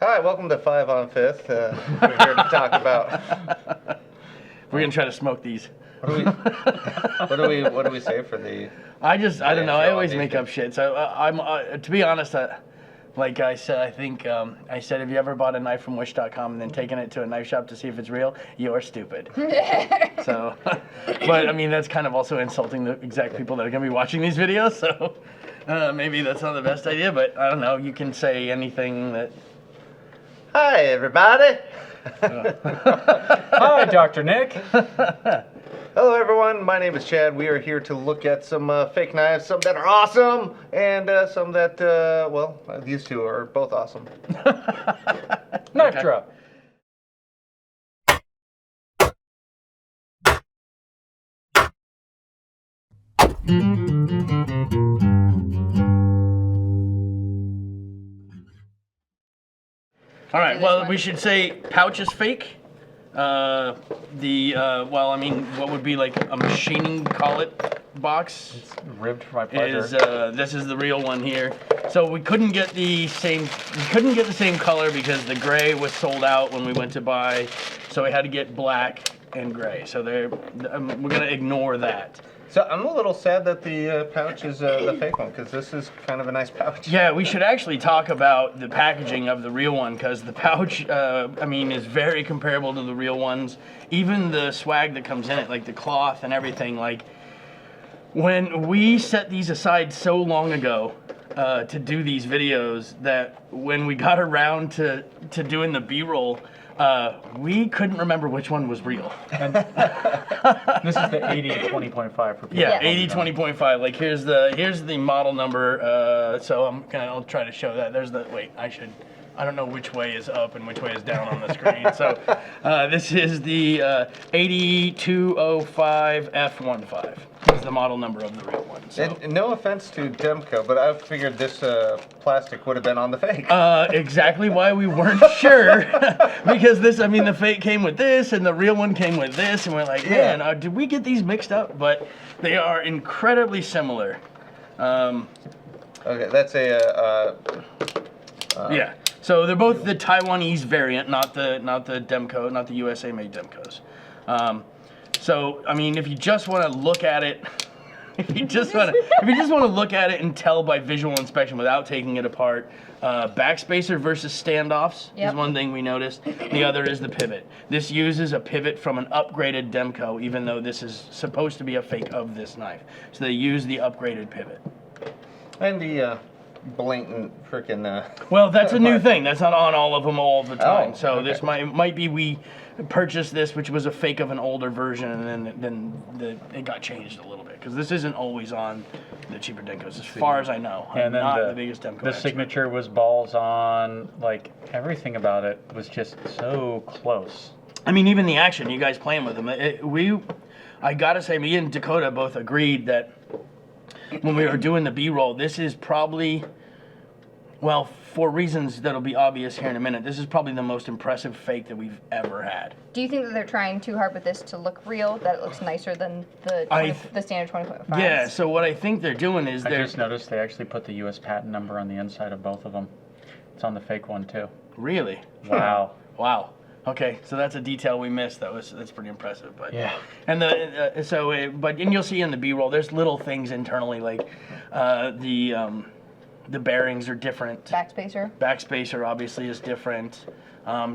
Hi, welcome to 5 on 5th. We're here to talk about. We're gonna try to smoke these. What do we say for the? I don't know. I always intro make up shit. So I'm to be honest, like I said, I think I said, have you ever bought a knife from Wish.com and then taken it to a knife shop to see if it's real? You're stupid. So, but I mean that's kind of also insulting the exact people that are gonna be watching these videos. So maybe that's not the best idea. But I don't know. You can say anything that. Hi, everybody. Hi, Dr. Nick. Hello, everyone. My name is Chad. We are here to look at some fake knives, some that are awesome, and some that, well, these two are both awesome. Knife drop. All right. Well, we should say pouch is fake. Well, I mean, what would be like a machining collet box? It's ribbed for my pleasure. This is the real one here. So we couldn't get the same color because the gray was sold out when we went to buy. So we had to get black and gray. So we're gonna ignore that. So I'm a little sad that the pouch is the fake one, because this is kind of a nice pouch. Yeah, we should actually talk about the packaging of the real one, because the pouch, I mean, is very comparable to the real ones. Even the swag that comes in it, like the cloth and everything. Like, when we set these aside so long ago to do these videos, that when we got around to doing the B-roll, we couldn't remember which one was real. And this is the 80-20.5 for people. Yeah, 80-20.5. Like here's the model number. So I'll try to show that. There's the I don't know which way is up and which way is down on the screen. So this is the 8205 F15. Is the model number of the real one. So. And no offense to Demko, but I figured this plastic would have been on the fake. Exactly why we weren't sure, because the fake came with this and the real one came with this, and we're like, man, did we get these mixed up? But they are incredibly similar. Okay, that's yeah. So they're both the Taiwanese variant, not the Demko, not the USA made Demkos. So I mean, if you just want to look at it, if you just want to look at it and tell by visual inspection without taking it apart, backspacer versus standoffs is one thing we noticed. The other is the pivot. This uses a pivot from an upgraded Demko, even though this is supposed to be a fake of this knife. So they use the upgraded pivot. And the blatant freaking. Well, that's a new thing. That's not on all of them all the time. Oh, so okay. this might be we purchased this, which was a fake of an older version, and then it got changed a little bit, because this isn't always on the cheaper Demkos, as far as I know. And then not the biggest Demko. The signature was balls on. Like everything about it was just so close. I mean, even the action, you guys playing with them. I gotta say, me and Dakota both agreed that when we were doing the B-roll, this is probably, well, for reasons that'll be obvious here in a minute, this is probably the most impressive fake that we've ever had. Do you think that they're trying too hard with this to look real, that it looks nicer than the standard 20.5? Yeah, so what I think they're doing is I just noticed they actually put the U.S. patent number on the inside of both of them. It's on the fake one too. Really? Wow. Wow. Okay, so that's a detail we missed. That's pretty impressive. But yeah. And and you'll see in the B-roll, there's little things internally, like the bearings are different. Backspacer obviously is different.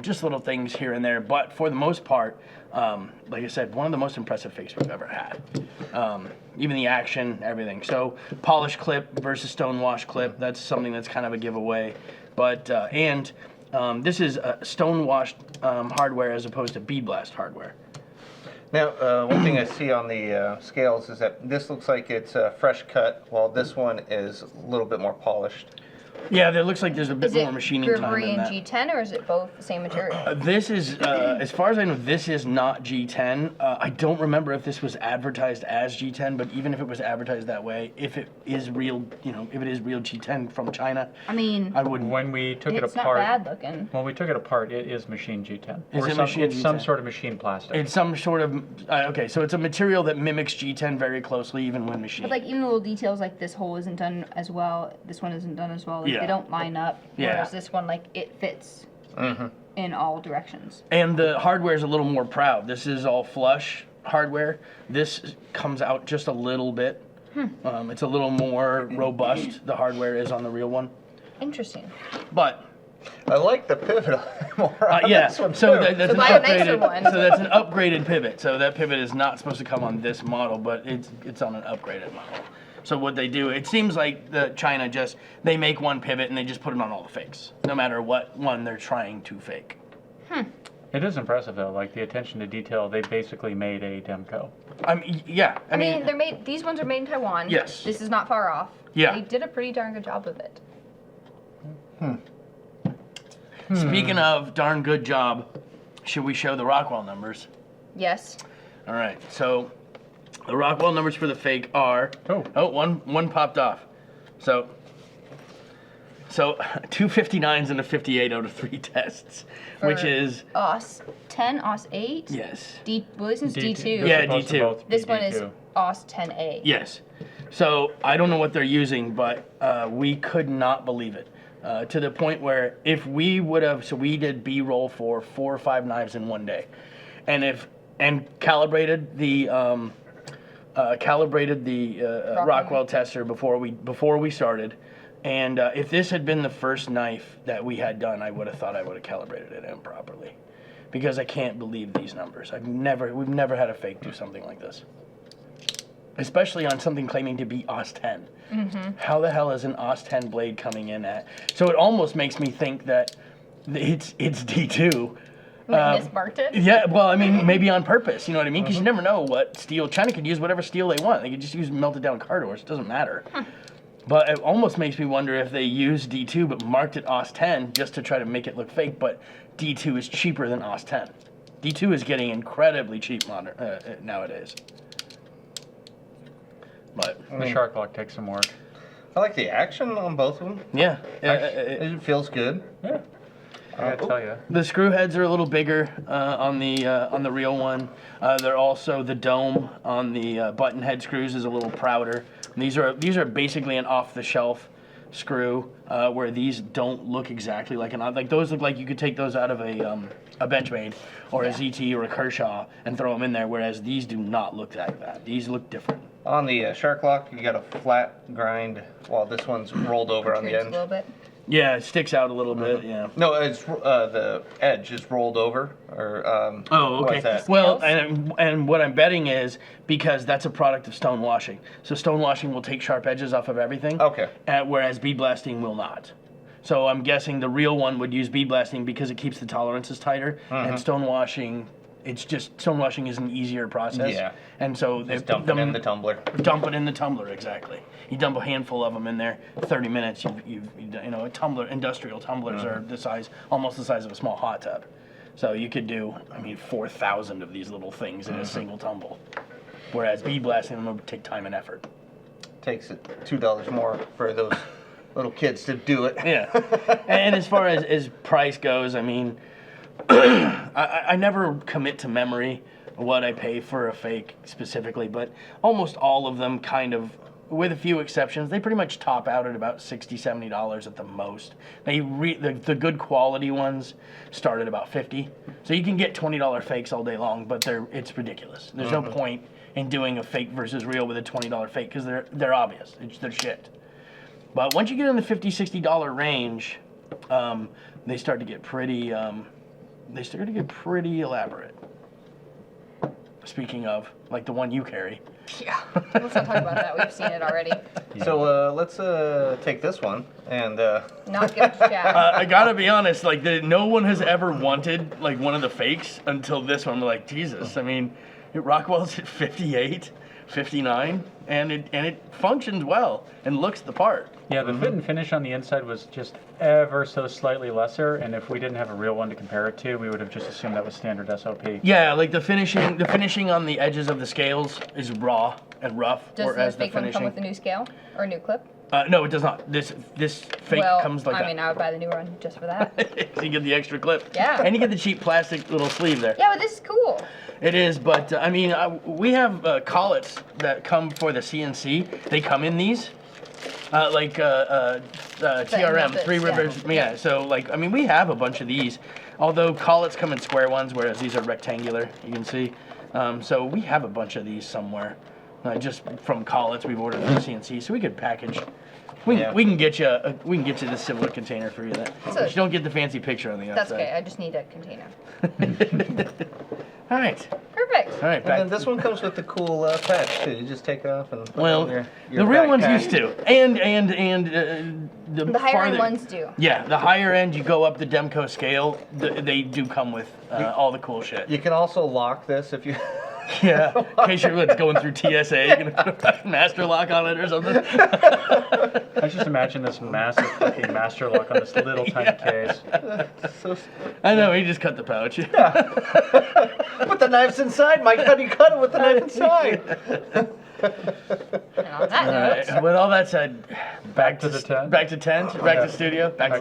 Just little things here and there. But for the most part, like I said, one of the most impressive fakes we've ever had. Even the action, everything. So polish clip versus stonewash clip, that's something that's kind of a giveaway. But this is stone-washed hardware as opposed to bead blast hardware. Now, one thing I see on the scales is that this looks like it's fresh cut, while this one is a little bit more polished. Yeah, it looks like there's a bit more machining time in that. Is it G10 or is it both the same material? This is, as far as I know, this is not G10. I don't remember if this was advertised as G10, but even if it was advertised that way, if it is real, if it is real G10 from China, I mean, I wouldn't. When we took it apart, it's not bad looking. When we took it apart, it is machine G10. It's some sort of machine plastic. It's some sort of okay, so it's a material that mimics G10 very closely, even when machined. But like even the little details, like this hole isn't done as well, this one isn't done as well. Like they don't line up. Yeah. Whereas this one, like it fits in all directions. And the hardware is a little more proud. This is all flush hardware. This comes out just a little bit. It's a little more robust, the hardware is on the real one. Interesting. But I like the pivot more on yeah, this one so too. that's So an buy a nicer upgraded. one. So that's an upgraded pivot. So that pivot is not supposed to come on this model, but it's on an upgraded model. So what they do, it seems like China they make one pivot and they just put it on all the fakes, no matter what one they're trying to fake. It is impressive though, like the attention to detail. They basically made a Demko. I mean, yeah. I mean, they're made. These ones are made in Taiwan. Yes. This is not far off. Yeah. They did a pretty darn good job of it. Speaking of darn good job, should we show the Rockwell numbers? Yes. All right. So the Rockwell numbers for the fake are one popped off. So 259s and a 58 out of 3 tests, which For is OS 10, OS 8. yes. Well, this is D2. Yeah, Supposed to D2. both be This one is D2. OS 10A. Yes. So I don't know what they're using, but we could not believe it. To the point where if we would have, so we did B-roll for 4 or 5 knives in one day, and calibrated the Rockwell tester before we started, and if this had been the first knife that we had done, I would have thought I would have calibrated it improperly, because I can't believe these numbers. We've never had a fake do something like this. Especially on something claiming to be OS 10. How the hell is an OS 10 blade coming in at? So it almost makes me think that it's D2. Like mismarked it? Yeah, well, I mean, maybe on purpose, you know what I mean? Because you never know what steel. China could use whatever steel they want. They could just use melted down car doors. It doesn't matter. But it almost makes me wonder if they used D2 but marked it OS 10 just to try to make it look fake, but D2 is cheaper than OS 10. D2 is getting incredibly cheap nowadays. But The shark lock takes some work. I like the action on both of them. yeah, It feels good. Yeah. I gotta tell you. the screw heads are a little bigger on the real one. They're also the dome on the button head screws is a little prouder. And these are basically an off-the-shelf screw where these don't look exactly like like those look like you could take those out of a Benchmade or a ZT or a Kershaw and throw them in there, whereas these do not look like that. These look different. On the shark lock, you got a flat grind, while this one's rolled over on the Protrudes a end. little bit. Yeah, it sticks out a little bit. Yeah. No, it's the edge is rolled over, or Oh, okay. what's that? Well, Scales? and what I'm betting is because that's a product of stone washing. So stone washing will take sharp edges off of everything. Okay. Whereas bead blasting will not. So I'm guessing the real one would use bead blasting because it keeps the tolerances tighter, and stone washing. It's just stone washing is an easier process. Yeah. And so Just dump it in the tumbler. Dump it in the tumbler, exactly. You dump a handful of them in there, 30 minutes. You know, a tumbler, industrial tumblers are almost the size of a small hot tub. So you could do, 4,000 of these little things in a single tumble. Whereas bead blasting them would take time and effort. Takes it $2 more for those little kids to do it. Yeah. And as far as price goes, I never commit to memory what I pay for a fake specifically, but almost all of them kind of, with a few exceptions, they pretty much top out at about $60, $70 at the most. The good quality ones start at about $50. So you can get $20 fakes all day long, but it's ridiculous. There's no point in doing a fake versus real with a $20 fake because they're obvious. They're shit. But once you get in the $50, $60 range, they start to get pretty elaborate. Speaking of, like the one you carry. Yeah. Let's not talk about that. We've seen it already. So let's take this one and Not give it a jab. I gotta be honest, no one has ever wanted like one of the fakes until this one. Like, Jesus, Rockwell's at 58, 59, and it functions well and looks the part. Yeah, the fit and finish on the inside was just ever so slightly lesser, and if we didn't have a real one to compare it to, we would have just assumed that was standard SOP. Yeah, like the finishing on the edges of the scales is raw and rough. Does whereas the fake one come with a new scale or a new clip? No, it does not. This fake comes like that. I would buy the new one just for that. So you get the extra clip. Yeah. And you get the cheap plastic little sleeve there. Yeah, but this is cool. It is, but we have collets that come for the CNC. They come in these, TRM, Three yeah. Rivers. Yeah. So like, I mean, we have a bunch of these. Although collets come in square ones, whereas these are rectangular. You can see. So we have a bunch of these somewhere. Just from collets we've ordered from CNC, so we could package. We can get you the similar container for you. But you don't get the fancy picture on the outside. That's okay. I just need a container. All right. Perfect. All right. And then this one comes with the cool patch too. You just take it off and put it on your the real ones backpack. used to, and The higher farther, end ones do. Yeah, the higher end, you go up the Demko scale, they do come with all the cool shit. You can also lock this if you. Yeah, in case you're going through TSA, you're gonna put a master lock on it or something. I just imagine this massive fucking master lock on this little tiny case. So, I know, he just cut the pouch. put the knives inside, Mike. How do you cut it with the knife inside? And on that All note, right, with all that said, Back to the tent. back to tent, back to studio, back to tent.